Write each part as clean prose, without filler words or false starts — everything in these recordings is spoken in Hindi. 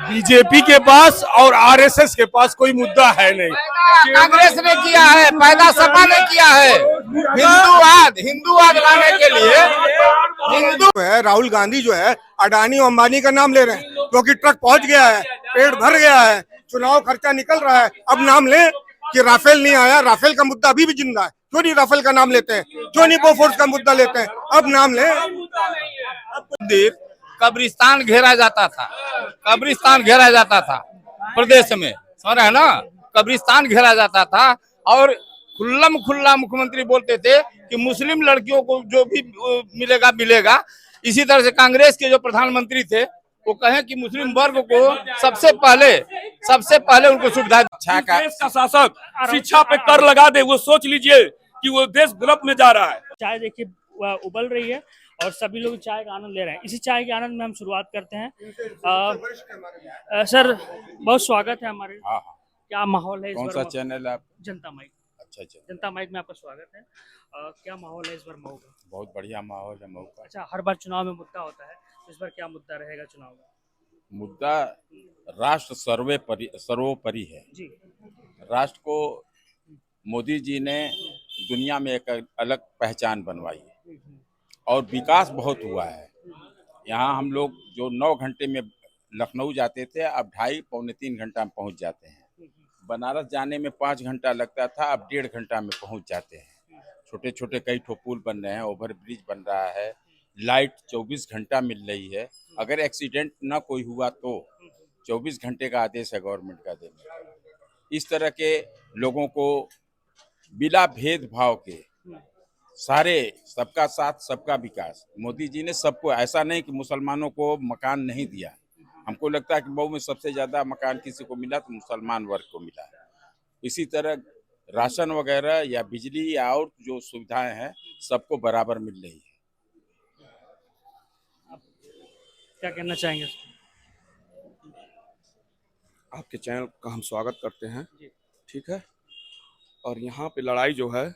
बीजेपी के पास और आरएसएस के पास कोई मुद्दा है नहीं। कांग्रेस ने किया है, पैदा सपा ने किया है। हिंदूवाद लाने के लिए हिंदू है। राहुल गांधी जो है अडानी और अंबानी का नाम ले रहे हैं क्योंकि ट्रक पहुंच गया है, पेट भर गया है, चुनाव खर्चा निकल रहा है। अब नाम ले कि राफेल नहीं आया, राफेल का मुद्दा अभी भी जिंदा है, क्यों नहीं राफेल का नाम लेते हैं, क्यों नहीं बोफोर्स का मुद्दा लेते हैं, अब नाम ले। कब्रिस्तान घेरा जाता था, कब्रिस्तान घेरा जाता था प्रदेश में, समझ रहे हैं ना, कब्रिस्तान घेरा जाता था और खुल्लम खुल्ला मुख्यमंत्री बोलते थे कि मुस्लिम लड़कियों को जो भी मिलेगा मिलेगा। इसी तरह से कांग्रेस के जो प्रधानमंत्री थे वो कहे कि मुस्लिम वर्ग को सबसे पहले उनको सुविधा। देश का शासक शिक्षा पे कर लगा दे, वो सोच लीजिए कि वो देश गलत में जा रहा है। चाय देखिए उबल रही है और सभी लोग चाय का आनंद ले रहे हैं। इसी चाय के आनंद में हम शुरुआत करते हैं। सर बहुत स्वागत है हमारे। क्या माहौल है? कौन सा चैनल है? जनता माइक। अच्छा, जनता माइक में आपका स्वागत है। क्या माहौल है इस बार मऊ का? बहुत बढ़िया माहौल है मऊ का। अच्छा, हर बार चुनाव में मुद्दा होता है, इस बार क्या मुद्दा रहेगा चुनाव में? मुद्दा राष्ट्र सर्वोपरि है जी। राष्ट्र को मोदी जी ने दुनिया में एक अलग पहचान बनवाई है और विकास बहुत हुआ है। यहाँ हम लोग जो 9 घंटे में लखनऊ जाते थे, अब 2.5-3 घंटा में पहुँच जाते हैं। बनारस जाने में 5 घंटा लगता था, अब 1.5 घंटा में पहुँच जाते हैं। छोटे छोटे कई ठो पुल बन रहे हैं, ओवर ब्रिज बन रहा है, लाइट 24 घंटा मिल रही है। अगर एक्सीडेंट ना कोई हुआ तो 24 घंटे का आदेश है गवर्नमेंट का देने का। इस तरह के लोगों को बिना भेदभाव के सारे सबका साथ सबका विकास, मोदी जी ने सबको, ऐसा नहीं कि मुसलमानों को मकान नहीं दिया। हमको लगता है कि मऊ में सबसे ज्यादा मकान किसी को मिला तो मुसलमान वर्ग को मिला है। इसी तरह राशन वगैरह या बिजली या और जो सुविधाएं हैं सबको बराबर मिल रही है। क्या कहना चाहेंगे? आपके चैनल का हम स्वागत करते हैं, ठीक है। और यहाँ पे लड़ाई जो है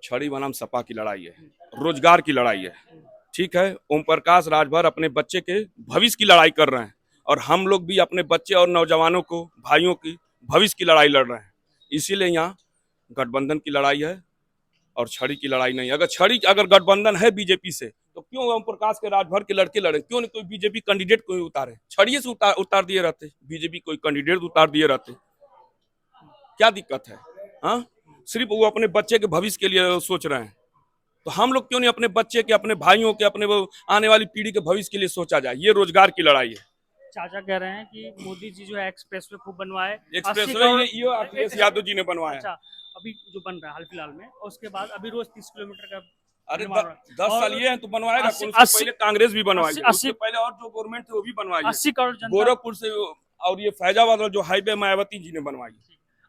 छड़ी बनाम सपा की लड़ाई है, रोजगार की लड़ाई है, ठीक है। ओम प्रकाश राजभर अपने बच्चे के भविष्य की लड़ाई कर रहे हैं और हम लोग भी अपने बच्चे और नौजवानों को, भाइयों की भविष्य की लड़ाई लड़ रहे हैं। इसीलिए यहाँ गठबंधन की लड़ाई है और छड़ी की लड़ाई नहीं। अगर गठबंधन है बीजेपी से तो क्यों ओम प्रकाश के राजभर के लड़के लड़े? क्यों नहीं कोई बीजेपी कैंडिडेट कोई उतारे? छड़िए से उतार दिए रहते, बीजेपी कोई कैंडिडेट उतार दिए रहते, क्या दिक्कत है? हाँ, सिर्फ वो अपने बच्चे के भविष्य के लिए सोच रहे हैं, तो हम लोग क्यों नहीं अपने बच्चे के, अपने भाइयों के, अपने वो आने वाली पीढ़ी के भविष्य के लिए सोचा जाए? ये रोजगार की लड़ाई है। चाचा कह रहे हैं कि मोदी जी जो है एक्सप्रेसवे खूब बनवाए, एक्सप्रेसवे ये अखिलेश यादव जी ने बनवाया। अच्छा, अभी जो बन रहा है हाल फिलहाल में, और उसके बाद अभी रोज 30 किलोमीटर का। अरे 10 साल ये है तो बनवाएगा। पहले कांग्रेस भी बनवाई, उससे पहले और जो गवर्नमेंट थे वो भी बनवाई। 80 करोड़ गोरखपुर से और ये फैजाबाद जो हाईवे मायावती जी ने बनवाई।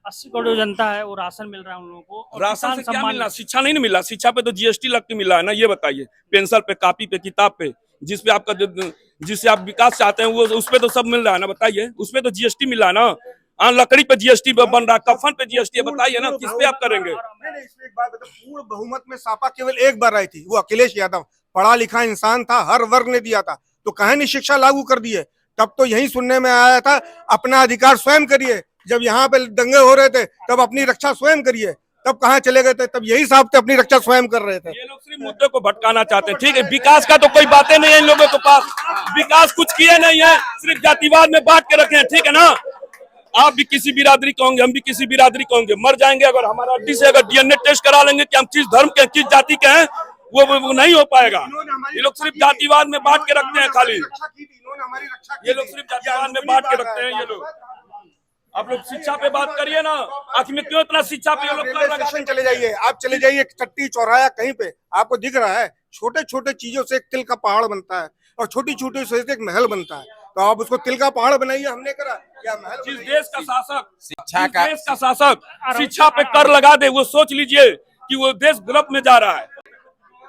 80 करोड़ जनता है, वो राशन मिल रहा है उन लोगों को। राशन से क्या मिल रहा? शिक्षा नहीं मिल रहा? शिक्षा पे तो जीएसटी लग के मिल रहा है ना, ये बताइए। पेंसिल पे, कॉपी पे, किताब पे, जिसपे आपका जिससे आप विकास चाहते हैं वो उस पे तो सब मिल रहा है ना, बताइए। उसपे तो जीएसटी मिल रहा है ना। लकड़ी पे जीएसटी बन रहा है, कफन पे जीएसटी, बताइए ना किस पे आप करेंगे? इसमें एक बात बता, पूर्ण बहुमत में सपा केवल एक बार आई थी, वो अखिलेश यादव, पढ़ा लिखा इंसान था, हर वर्ग ने दिया था, तो कहीं नहीं शिक्षा लागू कर दी है। तब तो यही सुनने में आया था अपना अधिकार स्वयं करिए। जब यहाँ पे दंगे हो रहे थे तब अपनी रक्षा स्वयं करिए, तब कहाँ चले गए थे? तब यही साहब थे अपनी रक्षा स्वयं कर रहे थे। ये लोग सिर्फ मुद्दे को भटकाना चाहते हैं, ठीक है। विकास का तो कोई बातें नहीं है इन लोगों के पास, विकास कुछ किए नहीं है, सिर्फ जातिवाद में बांट के रखे हैं, ठीक है ना। आप भी किसी बिरादरी के होंगे, हम भी किसी बिरादरी के होंगे, मर जाएंगे अगर हमारा हड्डी से अगर डीएनए टेस्ट करा लेंगे कि हम किस धर्म के, किस जाति के हैं, वो नहीं हो पाएगा। ये लोग सिर्फ जातिवाद में बांट के रखते हैं खाली, ये लोग सिर्फ जातिवाद में बांट के रखते हैं ये लोग। आप लोग शिक्षा पे बात करिए ना, आखिर में क्यों इतना शिक्षा पे लोग कर रहे हैं? चले जाइए, आप चले जाइए चट्टी चौराया कहीं पे, आपको दिख रहा है छोटे छोटे चीजों से एक तिल का पहाड़ बनता है और छोटी छोटी से एक महल बनता है। तो आप उसको तिल का पहाड़ बनाइए, हमने करा क्या महल? जिस देश का शासक शिक्षा पे कर लगा दे, वो सोच लीजिए कि वो देश गलत में जा रहा है।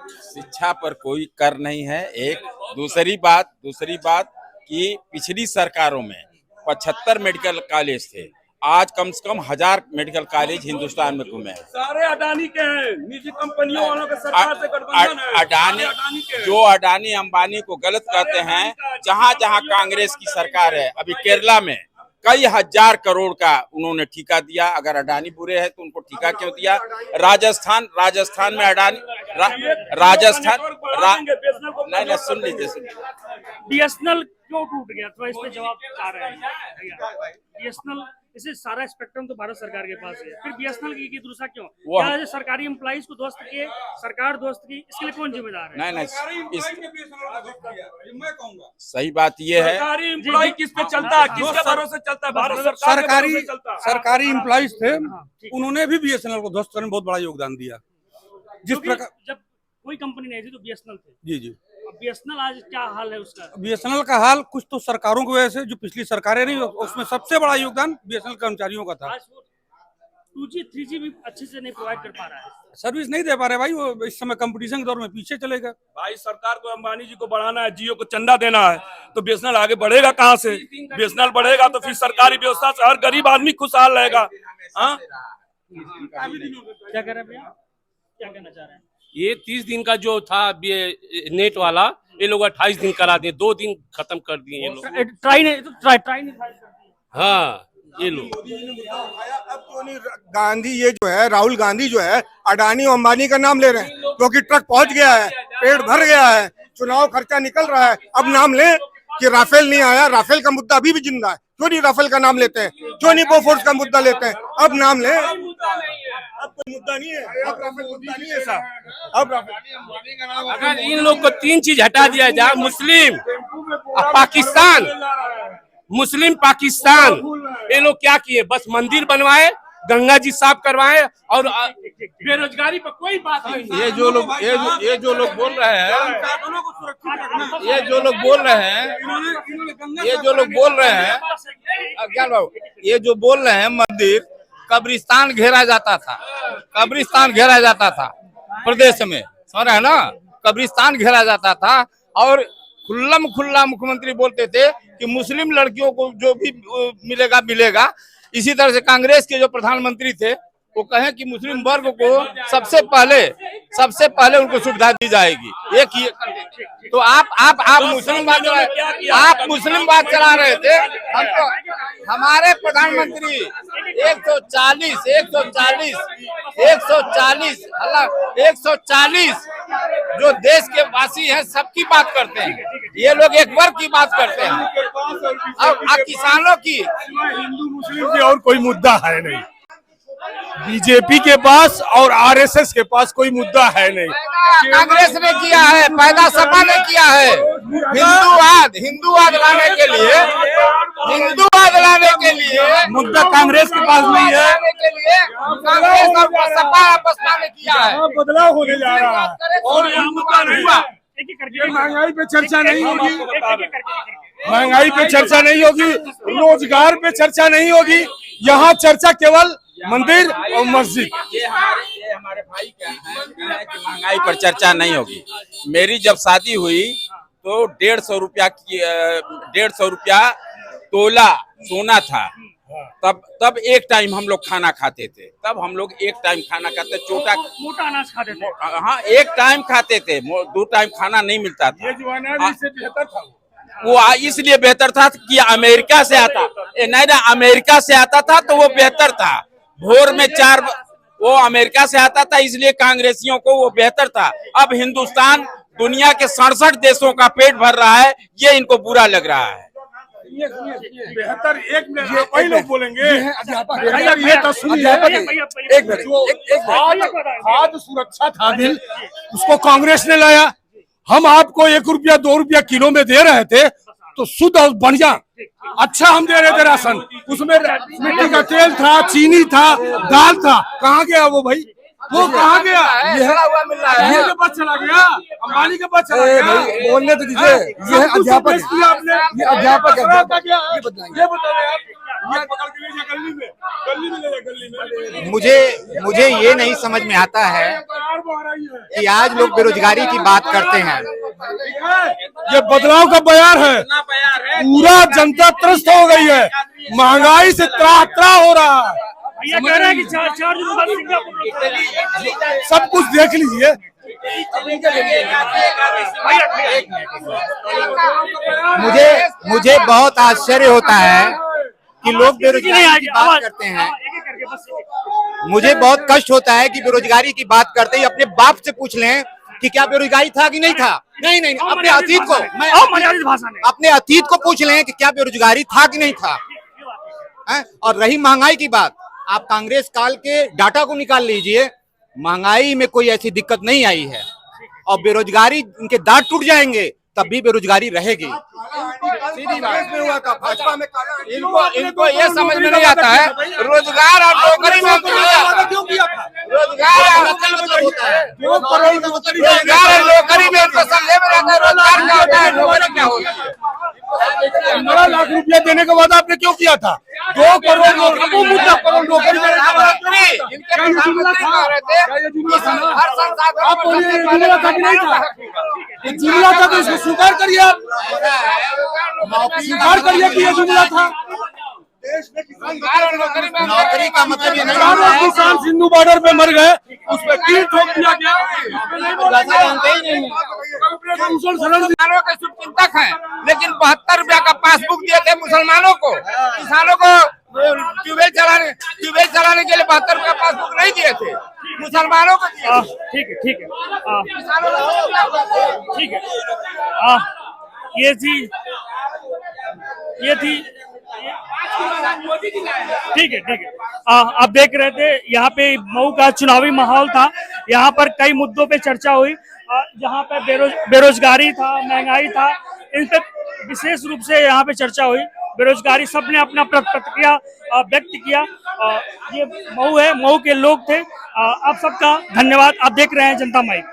शिक्षा पर कोई कर नहीं है। एक दूसरी बात कि पिछली सरकारों में 75 मेडिकल कॉलेज थे, आज कम से कम 1000 मेडिकल कॉलेज हिंदुस्तान में घूमे हैं। सारे अडानी के हैं, निजी कंपनियों वालों के सरकार से गठबंधन है। अडानी जो अडानी अंबानी को गलत कहते हैं, जहां जहां कांग्रेस की सरकार है, अभी केरला में कई हजार करोड़ का उन्होंने ठेका दिया। अगर अडानी बुरे हैं तो उनको ठेका क्यों दिया? राजस्थान में अडानी नहीं सुन लीजिए। बीएसएनएल क्यों टूट गया, थोड़ा इस पे जवाब आ रहा है। बीएसएनएल, इसे सारा स्पेक्ट्रम तो भारत सरकार के पास है, फिर बीएसएनएल की दूसरा क्यों? क्या सरकारी एम्प्लॉइज को ध्वस्त किए, सरकार ध्वस्त की, इसके लिए कौन जिम्मेदार है? नहीं सही बात ये है, सरकारी एम्प्लॉय किस पे चलता है, किसके भरोसे चलता है? भारत सरकार के भरोसे चलता है। सरकारी एम्प्लॉइज थे, उन्होंने भी बीएसएनएल को ध्वस्त करने में बहुत बड़ा योगदान दिया। जिस प्रकार जब कोई कंपनी नहीं थी तो बीएसएनएल थे। जी बीएसएनएल आज क्या हाल है उसका? बीएसएनएल का हाल कुछ तो सरकारों की वजह से, जो पिछली सरकारें नहीं, उसमें सबसे बड़ा योगदान बीएसएनएल कर्मचारियों का था। आज वो 2G 3G भी अच्छे से नहीं प्रोवाइड कर पा रहा है, सर्विस नहीं दे पा रहे भाई। वो इस समय कंपटीशन के दौर में पीछे चलेगा। भाई सरकार को अंबानी जी को बढ़ाना है, जियो को चंदा देना है, तो बीएसएनएल आगे बढ़ेगा कहाँ से? बीएसएनएल बढ़ेगा तो फिर सरकारी व्यवस्था से हर गरीब आदमी खुशहाल रहेगा। हाँ, क्या कर रहे हैं भैया, क्या कहना चाह रहे हैं? ये 30 दिन का जो था नेट वाला, ये लोग 28 दिन करा दिए, 2 दिन खत्म कर दिए ये लोग। ट्राई नहीं। हाँ, ये लोग अब क्यों नहीं गांधी, ये जो है राहुल गांधी जो है अडानी और अंबानी का नाम ले रहे हैं, क्योंकि ट्रक पहुंच गया है, पेट भर गया है, चुनाव खर्चा निकल रहा है। अब नाम ले कि राफेल नहीं आया, राफेल का मुद्दा अभी भी जिंदा है, क्यों नहीं राफेल का नाम लेते हैं? क्यों नहीं बोफोर्स का मुद्दा लेते हैं? अब नाम ले, अब कोई मुद्दा नहीं है, अब राफेल मुद्दा नहीं है साहब। अब अगर इन लोग को 3 चीज हटा दिया जाए, मुस्लिम पाकिस्तान, मुस्लिम पाकिस्तान, ये लोग क्या किए? बस मंदिर बनवाए, गंगा जी साफ करवाए और बेरोजगारी पर कोई बात नहीं। ये जो लोग बोल रहे हैं, ये जो लोग बोल रहे हैं अज्ञान बाबू, ये जो बोल रहे हैं मंदिर कब्रिस्तान घेरा जाता था प्रदेश में, समझ रहे हैं ना? कब्रिस्तान घेरा जाता था और खुल्ला मुख्यमंत्री बोलते थे कि मुस्लिम लड़कियों को जो भी मिलेगा। इसी तरह से कांग्रेस के जो प्रधानमंत्री थे वो कहें कि मुस्लिम वर्ग को सबसे पहले उनको सुविधा दी जाएगी। एक ही तो आप मुस्लिम बात चला रहे थे। हमको हमारे प्रधानमंत्री 140 जो देश के वासी हैं सबकी बात करते हैं, ये लोग एक वर्ग की बात करते हैं। अब किसानों की, हिंदू मुस्लिम की और कोई मुद्दा है नहीं। बीजेपी के पास और आरएसएस के पास कोई मुद्दा है नहीं। कांग्रेस ने किया है, पैदा सपा ने किया है। हिंदूवाद लाने के लिए मुद्दा कांग्रेस के पास नहीं है। कांग्रेस और सपा आपस में किया है। बदलाव होने जा रहा है और यह मुद्दा नहीं हुआ। महंगाई पे चर्चा नहीं होगी, रोजगार पे चर्चा नहीं होगी। यहाँ चर्चा केवल मंदिर और मस्जिद। ये हमारे भाई कहना है कि महंगाई पर चर्चा नहीं होगी। मेरी जब शादी हुई तो 150 रुपया तोला सोना था। तब एक टाइम हम लोग खाना खाते थे, छोटा मोटा अनाज खाते थे। हाँ, एक टाइम खाते थे, 2 टाइम खाना नहीं मिलता था। ये जो अनाज इससे बेहतर था, वो इसलिए बेहतर था कि अमेरिका से आता, नहीं ना, अमेरिका से आता था तो वो बेहतर था। भोर में 4 वो अमेरिका से आता था, इसलिए कांग्रेसियों को वो बेहतर था। अब हिंदुस्तान दुनिया के 67 देशों का पेट भर रहा है, ये इनको बुरा लग रहा है। बेहतर एक मिनट वही लोग बोलेंगे। खाद्य सुरक्षा था बिल, उसको कांग्रेस ने लाया। हम आपको 1 रुपया 2 रुपया किलो में दे रहे थे, तो शुद्ध और बढ़िया अच्छा हम दे रहे थे राशन। उसमें मिट्टी का तेल था, चीनी था, दाल था। कहाँ गया वो भाई? वो कहाँ गया? ये के पास चला गया, अंबानी के पास चला गया। बोलने तो दीजिए, ये है अध्यापक, ये अध्यापक ये बताइए आप। मुझे ये नहीं समझ में आता है कि आज लोग बेरोजगारी की बात करते हैं। ये बदलाव का बयान है। पूरा जनता त्रस्त हो गई है, महंगाई से त्राह हो रहा है। भैया कह रहे हैं कि 4 दिन बाद सिंगापुर सब कुछ देख लीजिए। मुझे बहुत आश्चर्य होता है कि लोग बेरोजगारी की बात करते हैं। मुझे बहुत कष्ट होता है कि बेरोजगारी की बात करते ही अपने बाप से पूछ लें कि क्या बेरोजगारी था कि नहीं था। नहीं, अपने अतीत को, अपने अतीत को पूछ लें कि क्या बेरोजगारी था कि नहीं था। और रही महंगाई की बात, आप कांग्रेस काल के डाटा को निकाल लीजिए, महंगाई में कोई ऐसी दिक्कत नहीं आई है। और बेरोजगारी, उनके दांत टूट जाएंगे तब भी बेरोजगारी रहेगी। इनको ये समझ में नहीं आता है रोजगार और नौकरी में रोजगार और नौकरी में उनको समझे में रहता है रोजगार क्या होता है, नौकरी क्या होती है। 15 लाख रुपया देने के बाद आपने क्यों किया था? 2 करोड़ नौकरी देने के बाद आप बोलिए जुमला था कि नहीं था? जुमला था तो इसको स्वीकार करिए, आप स्वीकार करिए कि ये जुमला था। नौकरी का मतलब ये नहीं हजारों किसान सिंधु बॉर्डर पे मर गए, उस पर तीर ठोक दिया गया। किसानों के शुभचिंतक हैं, लेकिन 72 रुपया का पासबुक दिए थे मुसलमानों को। किसानों को ट्यूबवेल चलाने के लिए 72 रुपया पासबुक नहीं दिए थे, मुसलमानों को। ठीक है ये थी ठीक है। आप देख रहे थे यहाँ पे मऊ का चुनावी माहौल था। यहाँ पर कई मुद्दों पे चर्चा हुई, जहाँ पे बेरोजगारी था, महंगाई था, इन पे विशेष रूप से यहाँ पे चर्चा हुई। बेरोजगारी सबने अपना प्रतिक्रिया व्यक्त किया। ये मऊ है, मऊ के लोग थे। आप सबका धन्यवाद। आप देख रहे हैं जनता माइक।